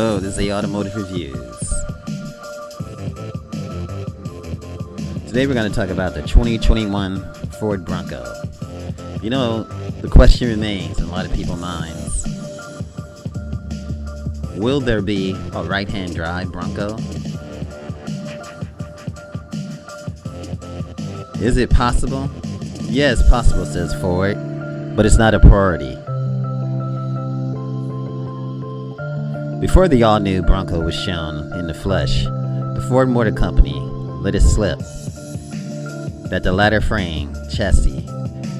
Hello, this is the Automotive Reviews. Today we're going to talk about the 2021 Ford Bronco. You know, the question remains in a lot of people's minds. Will there be a right-hand drive Bronco? Is it possible? Yeah, it's possible, says Ford, but it's not a priority. Before the all-new Bronco was shown in the flesh, the Ford Motor Company let it slip that the ladder frame chassis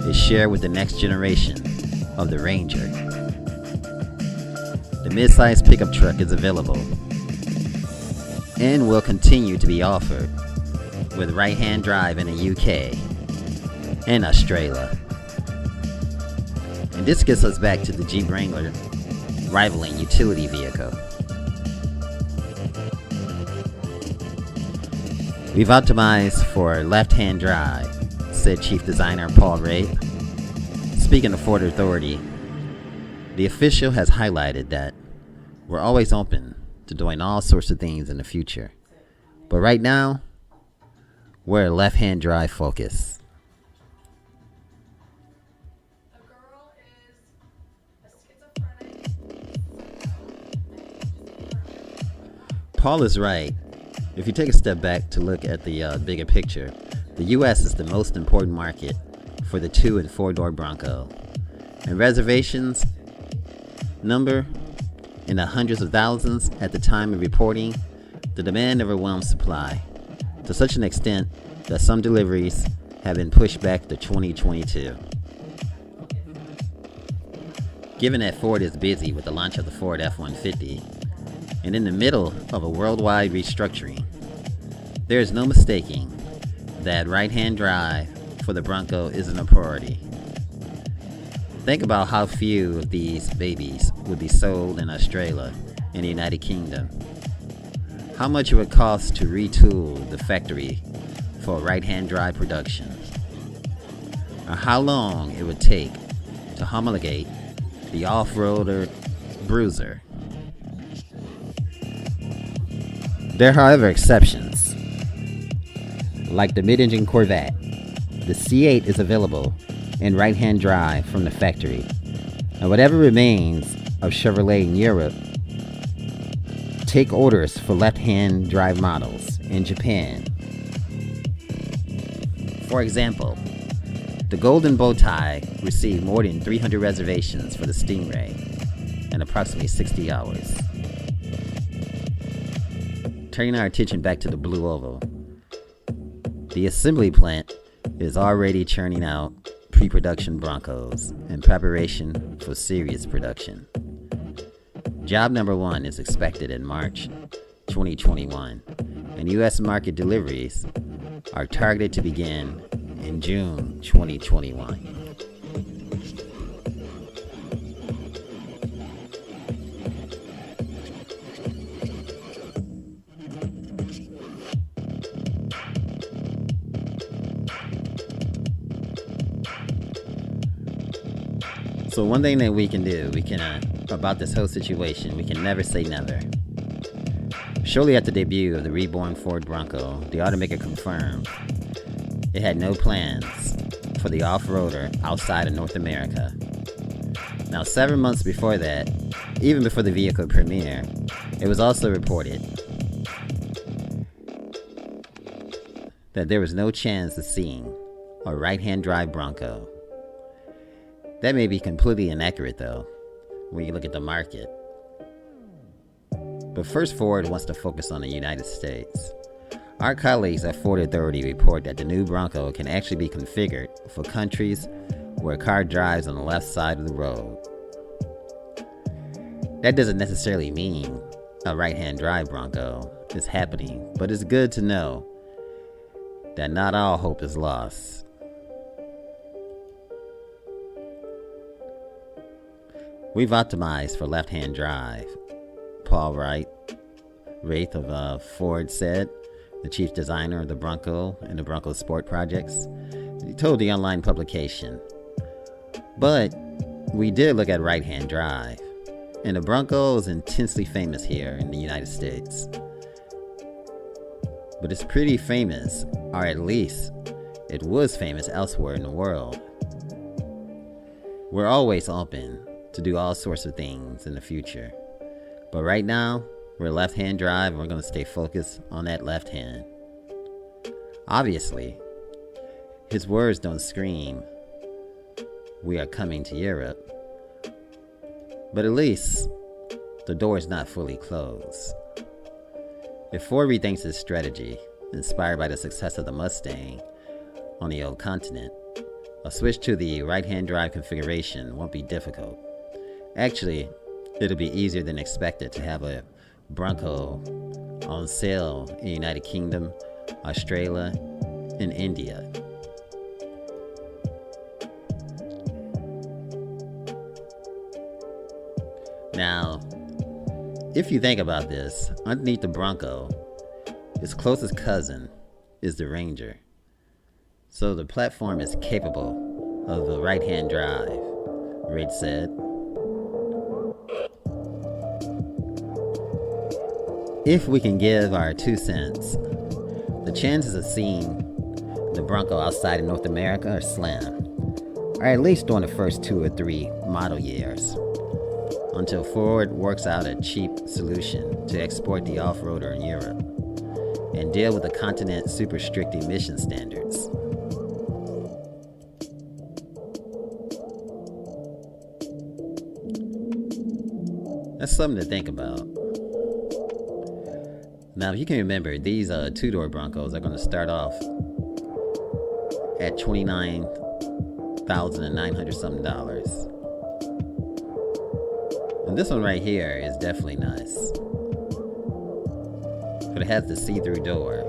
is shared with the next generation of the Ranger. The mid-size pickup truck is available and will continue to be offered with right-hand drive in the UK and Australia. And this gets us back to the Jeep Wrangler-rivaling utility vehicle. We've optimized for left-hand drive, said Chief Designer Paul Wraith. Speaking of Ford Authority, the official has highlighted that we're always open to doing all sorts of things in the future. But right now, we're a left-hand drive focus. Paul is right. If you take a step back to look at the bigger picture, the U.S. is the most important market for the 2- and 4-door Bronco. And reservations number in the hundreds of thousands at the time of reporting. The demand overwhelms supply to such an extent that some deliveries have been pushed back to 2022. Given that Ford is busy with the launch of the Ford F-150, and in the middle of a worldwide restructuring, there is no mistaking that right-hand drive for the Bronco isn't a priority. Think about how few of these babies would be sold in Australia and the United Kingdom. How much it would cost to retool the factory for right-hand drive production. Or how long it would take to homologate the off-roader Bruiser. There are, however, exceptions. Like the mid-engine Corvette, the C8 is available in right-hand drive from the factory. And whatever remains of Chevrolet in Europe, take orders for left-hand drive models in Japan. For example, the Golden Bowtie received more than 300 reservations for the Stingray in approximately 60 hours. Turning our attention back to the Blue Oval, the assembly plant is already churning out pre-production Broncos in preparation for serious production. Job number 1 is expected in March 2021, and U.S. market deliveries are targeted to begin in June 2021. So one thing that we can do, about this whole situation, we can never say never. Shortly after the debut of the reborn Ford Bronco, the automaker confirmed it had no plans for the off-roader outside of North America. Now, 7 months before that, even before the vehicle premiere, it was also reported that there was no chance of seeing a right-hand drive Bronco. That may be completely inaccurate, though, when you look at the market. But first, Ford wants to focus on the United States. Our colleagues at Ford Authority report that the new Bronco can actually be configured for countries where a car drives on the left side of the road. That doesn't necessarily mean a right-hand drive Bronco is happening, but it's good to know that not all hope is lost. We've optimized for left-hand drive, Paul Wraith of Ford said, the chief designer of the Bronco and the Bronco Sport projects. He told the online publication. But we did look at right-hand drive. And the Bronco is intensely famous here in the United States. But it's pretty famous, or at least it was famous elsewhere in the world. We're always open to do all sorts of things in the future. But right now, we're left-hand drive and we're going to stay focused on that left hand. Obviously, his words don't scream, "We are coming to Europe." But at least, the door is not fully closed. If Ford rethinks his strategy, inspired by the success of the Mustang on the old continent, a switch to the right-hand drive configuration won't be difficult. Actually, it'll be easier than expected to have a Bronco on sale in the United Kingdom, Australia, and India. Now, if you think about this, underneath the Bronco, its closest cousin is the Ranger. So the platform is capable of a right-hand drive, Reid said. If we can give our 2 cents, the chances of seeing the Bronco outside of North America are slim, or at least during the first 2 or 3 model years, until Ford works out a cheap solution to export the off-roader in Europe and deal with the continent's super strict emission standards. That's something to think about. Now, if you can remember, these 2-door Broncos are going to start off at $29,900 something. And this one right here is definitely nice. But it has the see-through door.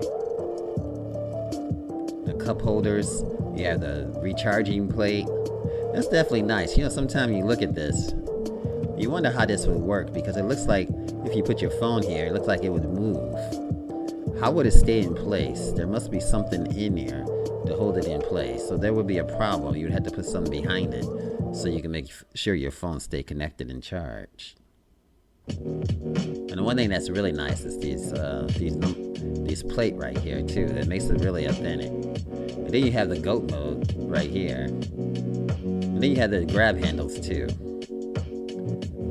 The cup holders, you have the recharging plate. That's definitely nice. You know, sometimes you look at this, you wonder how this would work, because it looks like if you put your phone here, it looks like it would move. How would it stay in place? There must be something in there to hold it in place. So there would be a problem. You would have to put something behind it so you can make sure your phone stay connected and charged. And the one thing that's really nice is these plate right here too. That makes it really authentic. And then you have the GOAT mode right here. And then you have the grab handles too.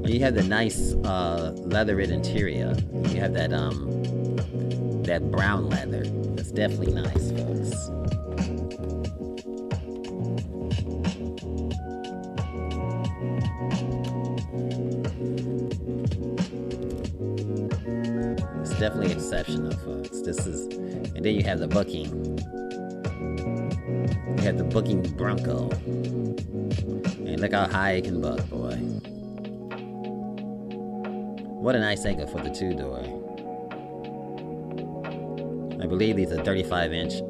And you have the nice leathered interior. You have that brown leather. That's definitely nice, folks. It's definitely exceptional, folks. And then you have the booking. You have the booking Bronco. And look how high it can buck, boy. What a nice angle for the 2-door. I believe these are 35-inch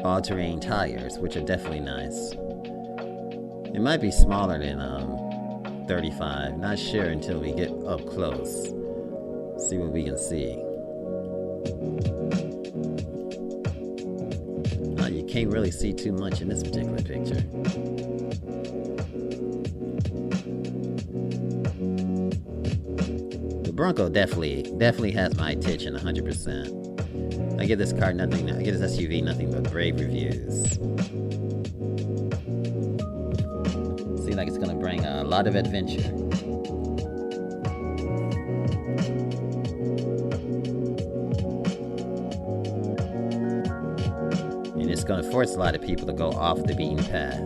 all-terrain tires, which are definitely nice. It might be smaller than 35. Not sure until we get up close. See what we can see. You can't really see too much in this particular picture. The Bronco definitely has my attention 100%. I give this SUV nothing but brave reviews. Seems like it's gonna bring a lot of adventure. And it's gonna force a lot of people to go off the beaten path.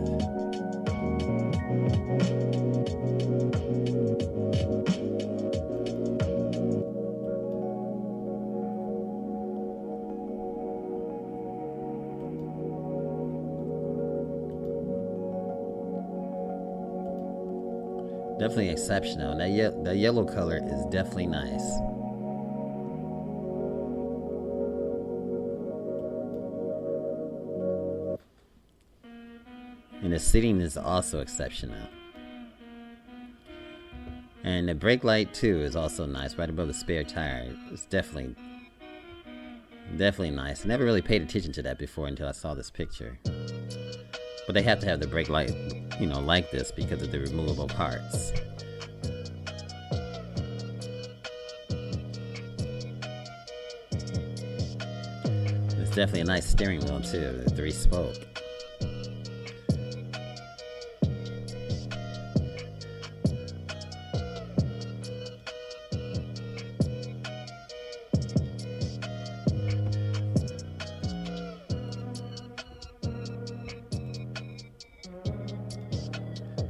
Definitely exceptional. That yellow color is definitely nice. And the seating is also exceptional. And the brake light too is also nice, right above the spare tire. It's definitely nice. I never really paid attention to that before until I saw this picture. But they have to have the brake light, like this because of the removable parts. definitely a nice steering wheel too, 3-spoke.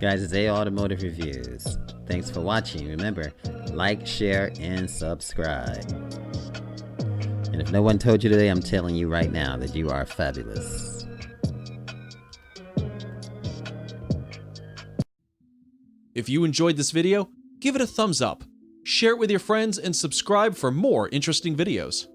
Guys, it's A Automotive Reviews. Thanks for watching. Remember, like, share, and subscribe. And if no one told you today, I'm telling you right now that you are fabulous. If you enjoyed this video, give it a thumbs up, share it with your friends, and subscribe for more interesting videos.